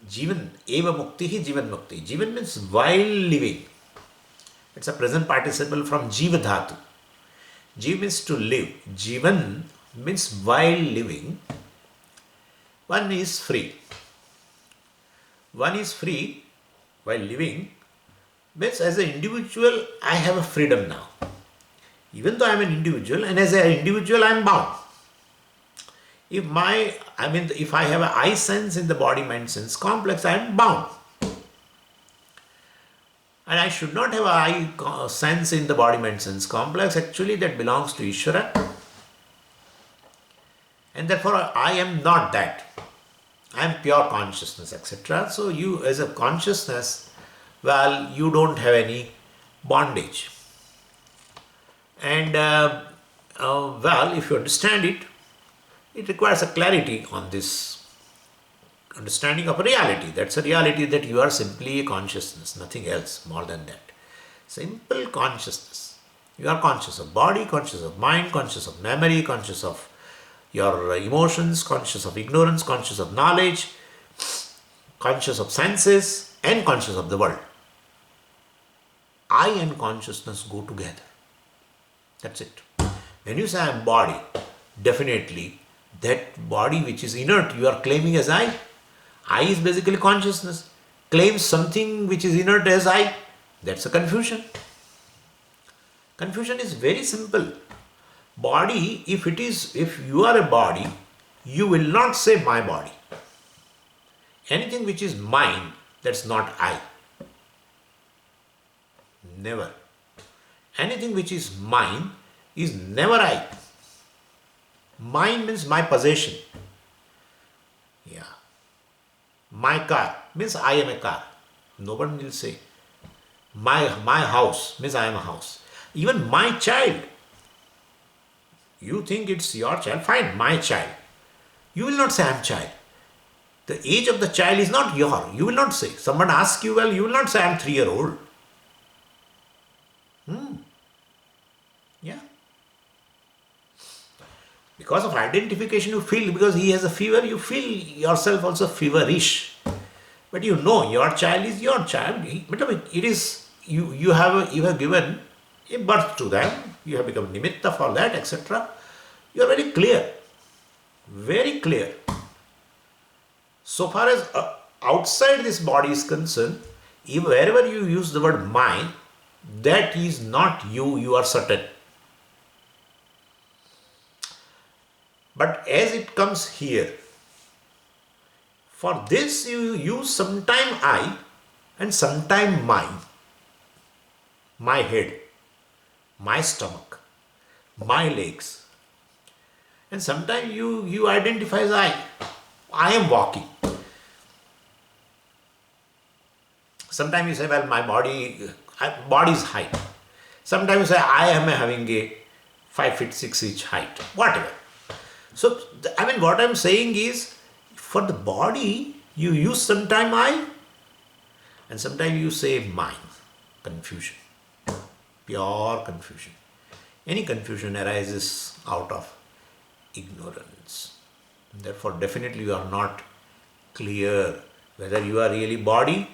Jivan, Eva Mukti hi Jivan Mukti. Jivan means while living. It's a present participle from Jiva Dhatu. Jiva means to live. Jivan means while living. One is free. One is free while living. Means as an individual, I have a freedom now. Even though I am an individual, and as an individual, I am bound. If I have an I sense in the body, mind, sense complex, I am bound. And I should not have an I sense in the body, mind, sense complex. Actually, that belongs to Ishvara. And therefore, I am not that. I am pure consciousness, etc. So, you as a consciousness, well, you don't have any bondage. And, if you understand it, it requires a clarity on this understanding of a reality. That's a reality that you are simply a consciousness, nothing else more than that. Simple consciousness. You are conscious of body, conscious of mind, conscious of memory, conscious of your emotions, conscious of ignorance, conscious of knowledge, conscious of senses, and conscious of the world. I and consciousness go together. That's it. When you say I am body, definitely that body which is inert, you are claiming as I. I is basically consciousness. Claims something which is inert as I. That's a confusion. Confusion is very simple. Body, if you are a body, you will not say my body. Anything which is mine, that's not I. Never. Anything which is mine is never I. Mine means my possession. Yeah. My car means I am a car. No one will say. My house means I am a house. Even my child. You think it's your child, fine, my child. You will not say I am child. The age of the child is not your. You will not say. Someone asks you, well, you will not say I am 3-year-old. Yeah. Because of identification you feel, because he has a fever, you feel yourself also feverish. But you know your child is your child. But it is, you have given a birth to them. You have become nimitta for that, etc. You are very clear. Very clear. So far as outside this body is concerned, wherever you use the word mine, that is not you are certain. But as it comes here, for this you use sometime I and sometime mine. My head, my stomach, my legs. And sometimes you identify as I am walking. Sometimes you say, well, my body's height. Sometimes you say, I am having a 5 feet 6 inch height, whatever. So, what I am saying is, for the body, you use sometime I and sometimes you say mine. Confusion. Pure confusion. Any confusion arises out of ignorance. Therefore, definitely you are not clear whether you are really body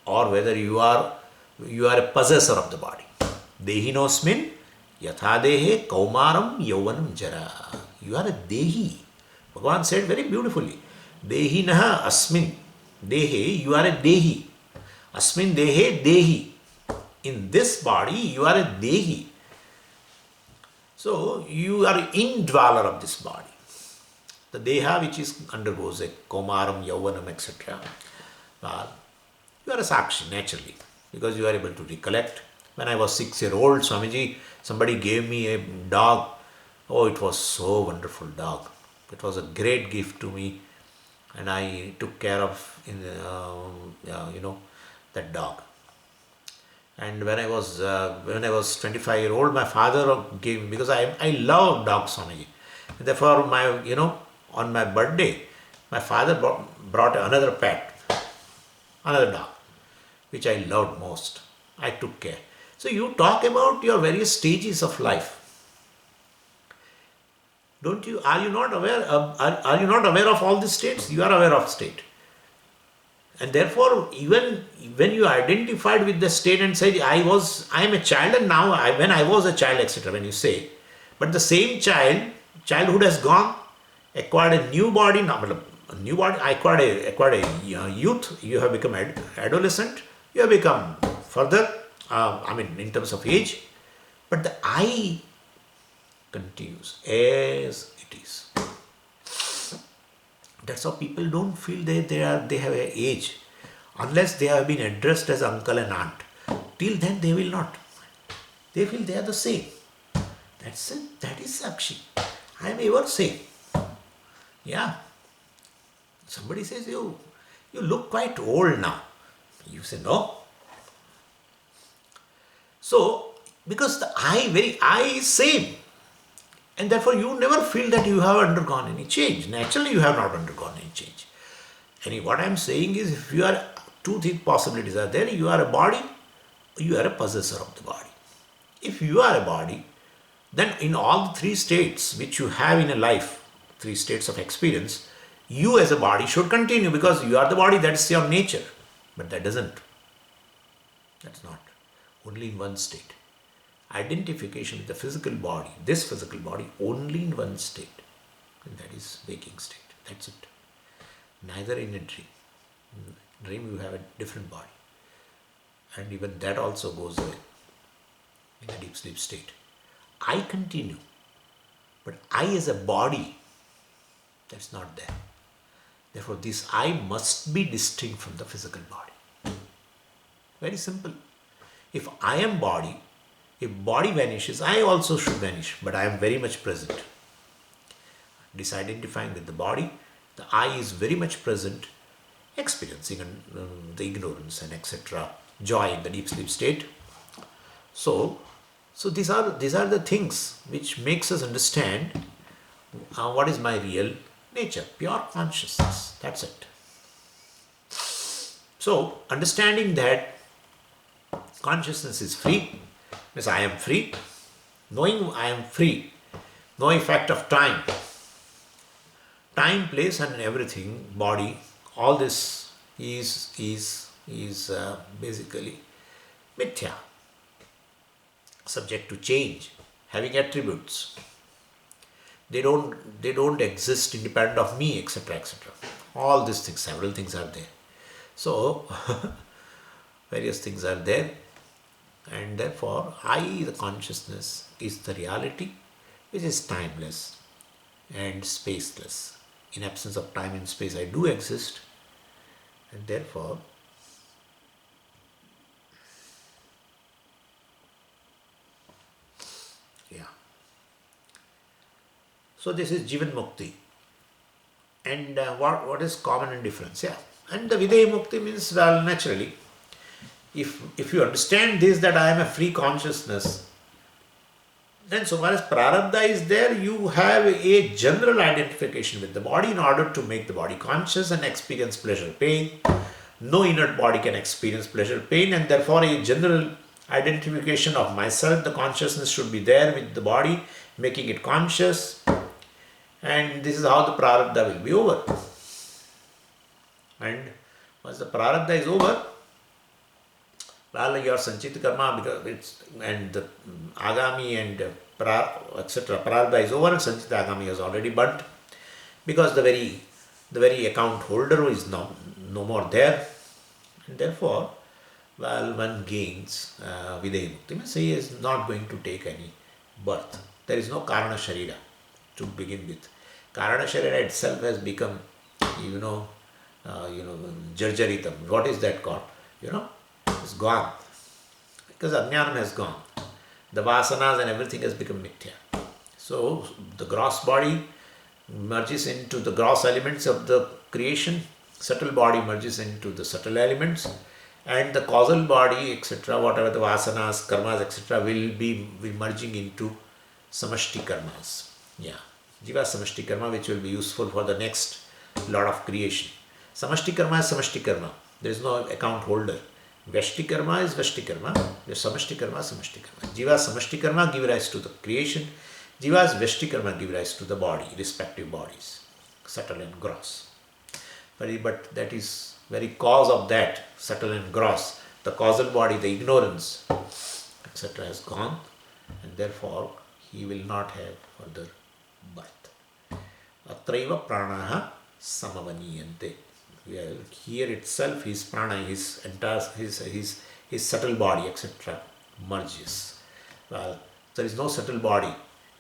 or whether you are a possessor of the body. Dehinosmin yatha dehe kaumaram yauvanam jara. You are a dehi. Bhagavan said very beautifully, Dehinaha asmin dehe, you are a dehi. Asmin dehe dehi. In this body, you are a dehi. So, you are indweller of this body. The deha which undergoes a komaram, yauvanam, etc. Well, you are a sakshi naturally because you are able to recollect. When I was 6-year-old, Swamiji, somebody gave me a dog. Oh, it was so wonderful dog. It was a great gift to me, and I took care of that dog. And when I was 25-year-old, my father gave me, because I love dogs, Swamiji. And therefore, on my birthday, my father brought another pet, another dog, which I loved most. I took care. So you talk about your various stages of life. Are you not aware of all these states? You are aware of state. And therefore, even when you identified with the state and said, I am a child, and now when I was a child, etc., when you say, but the same childhood has gone, acquired a new body, acquired a youth, you have become adolescent, you have become further, in terms of age, but the I continues as it is. That's how people don't feel they have an age, unless they have been addressed as uncle and aunt. Till then they will not. They feel they are the same. That's it. That is Sakshi. I am ever same. Yeah. Somebody says, you look quite old now. You say, no. So, because the I is same. And therefore you never feel that you have undergone any change. Naturally you have not undergone any change. And what I am saying is, if you are, two possibilities are there. You are a body, you are a possessor of the body. If you are a body, then in all the three states which you have in a life, three states of experience, you as a body should continue, because you are the body, that's your nature. But that doesn't. That's not. Only in one state. Identification with the physical body, this physical body, only in one state, and that is waking state. That's it. Neither in a dream. In dream you have a different body, and even that also goes away in a deep sleep state. I continue, but I as a body, that's not there. Therefore this I must be distinct from the physical body. Very simple. If I am body, if body vanishes, I also should vanish, but I am very much present. Disidentifying with the body, the I is very much present, experiencing the ignorance and etc., joy in the deep sleep state. So these are the things which makes us understand what is my real nature, pure consciousness. That's it. So understanding that consciousness is free, means I am free. Knowing I am free, no effect of time. Time, place and everything, body, all this is basically mithya, subject to change, having attributes. They don't exist independent of me, etc., etc. All these things, several things are there. So various things are there. And therefore, I, the consciousness, is the reality which is timeless and spaceless. In absence of time and space, I do exist, and therefore, yeah. So this is Jivan Mukti. And what is common and difference? Yeah. And the Videha Mukti means, well, naturally, if you understand this, that I am a free consciousness, then so far as prarabdha is there, you have a general identification with the body in order to make the body conscious and experience pleasure, pain. No inert body can experience pleasure, pain, and therefore a general identification of myself. The consciousness should be there with the body, making it conscious, and this is how the prarabdha will be over. And once the prarabdha is over, well, your sanchita karma, because it's, and the agami and etc. prarabdha is over, and sanchita agami has already burnt, because the very account holder is no more there, and therefore, well, one gains videha mukti. Means he is not going to take any birth. There is no karana sharira to begin with. Karana sharira itself has become, jarjaritam. What is that called? It's gone, because ajnanam has gone. The vasanas and everything has become mithya. So the gross body merges into the gross elements of the creation, subtle body merges into the subtle elements, and the causal body, etc., whatever the vasanas, karmas, etc., will be merging into samashti karmas. Yeah, jiva samashti karma, which will be useful for the next lot of creation. Samashti karma is samashti karma. There is no account holder. Vyashti karma is Vyashti karma. Samashti karma is Samashti karma. Jiva samashti karma give rise to the creation. Jiva's Vyashti karma give rise to the body, respective bodies, subtle and gross. But that is very cause of that, subtle and gross, the causal body, the ignorance, etc., has gone, and therefore he will not have further birth. Atraiva pranaha samavaniyante. Well, here itself his prana, his entire, his subtle body, etc., merges. Well, there is no subtle body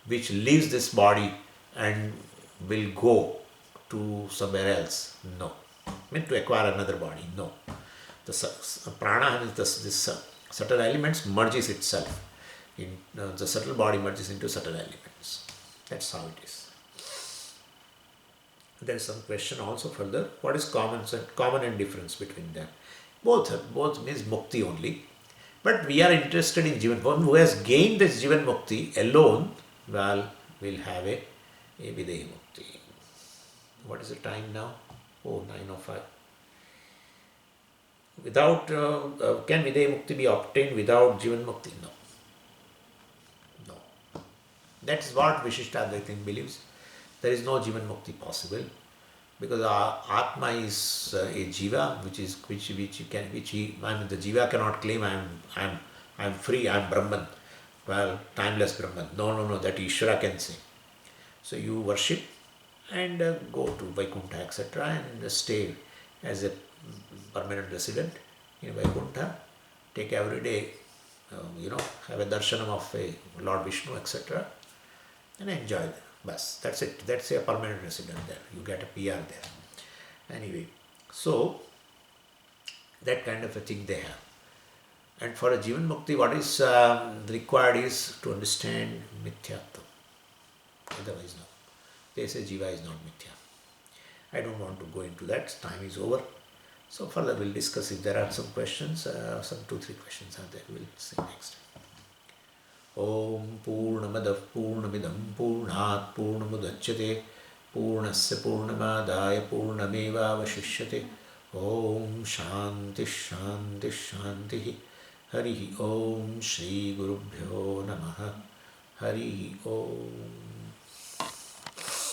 which leaves this body and will go to somewhere else. No. To acquire another body. No. The prana, this subtle elements merges itself. The subtle body merges into subtle elements. That's how it is. There is some question also further. What is common and difference between them? Both means mukti only. But we are interested in Jivan. One who has gained this Jivan Mukti alone, well, will have a Videha Mukti. What is the time now? Oh, 9:05. Without, can Videha Mukti be obtained without Jivan Mukti? No. No. That is what Vishishtadvaitin believes. There is no Jivan Mukti possible, because Atma is a Jiva, the Jiva cannot claim I am free, I am Brahman. Well, timeless Brahman. No, that Ishvara can say. So you worship and go to Vaikuntha, etc., and stay as a permanent resident in Vaikuntha. Take every day, have a darshanam of a Lord Vishnu, etc., and enjoy them. Bas, that's it. That's a permanent resident there. You get a PR there. Anyway, so that kind of a thing they have. And for a Jivan Mukti, what is required is to understand Mithyatvam. Otherwise, no. They say Jiva is not Mithya. I don't want to go into that. Time is over. So further we'll discuss. If there are some questions, some 2-3 questions are there. We'll see next time. Om Purnamadav Purnamidam Purnat Purnamudachyate Purnasya Purnamadaya Purnameva Vashishyate. Om Shanti Shanti Shanti. Hari Om Shri Gurubhyo Namaha. Hari Om.